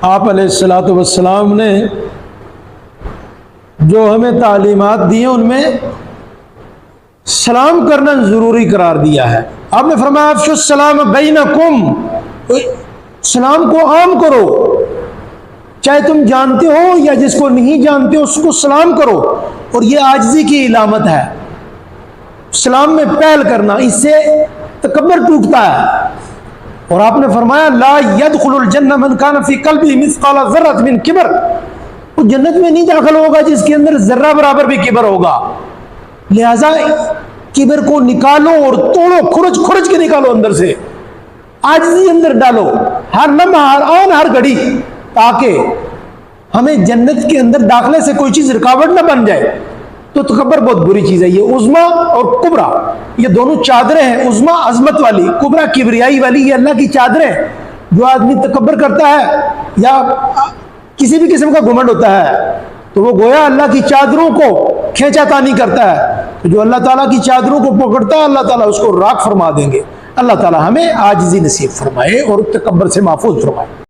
آپ علیہ الصلوۃ والسلام نے جو ہمیں تعلیمات دی ہیں ان میں سلام کرنا ضروری قرار دیا ہے۔ آپ نے فرمایا افشوا السلام بینکم، سلام کو عام کرو، چاہے تم جانتے ہو یا جس کو نہیں جانتے ہو اس کو سلام کرو، اور یہ عاجزی کی علامت ہے۔ سلام میں پہل کرنا، اس سے تکبر ٹوٹتا ہے۔ اور آپ نے فرمایا لا يدخل الجنہ من کان فی قلبہ مثقال ذرۃ من کبر، وہ جنت میں نہیں داخل ہوگا جس کے اندر ذرہ برابر بھی کبر ہوگا۔ لہذا کبر کو نکالو اور توڑو، کھرچ کھرچ کے نکالو اندر سے، عاجزی اندر ڈالو ہر لمحہ، ہر آن، ہر گھڑی، تاکہ ہمیں جنت کے اندر داخلے سے کوئی چیز رکاوٹ نہ بن جائے۔ تو تکبر بہت بری چیز ہے۔ یہ عظما اور کبرا، یہ دونوں چادریں ہیں، عظما عظمت والی، کبرا کبریائی والی، یہ اللہ کی چادریں۔ جو آدمی تکبر کرتا ہے یا کسی بھی قسم کا گھمنڈ ہوتا ہے تو وہ گویا اللہ کی چادروں کو کھینچا تانی کرتا ہے۔ تو جو اللہ تعالیٰ کی چادروں کو پکڑتا ہے اللہ تعالیٰ اس کو راکھ فرما دیں گے۔ اللہ تعالیٰ ہمیں عاجزی نصیب فرمائے اور تکبر سے محفوظ فرمائے۔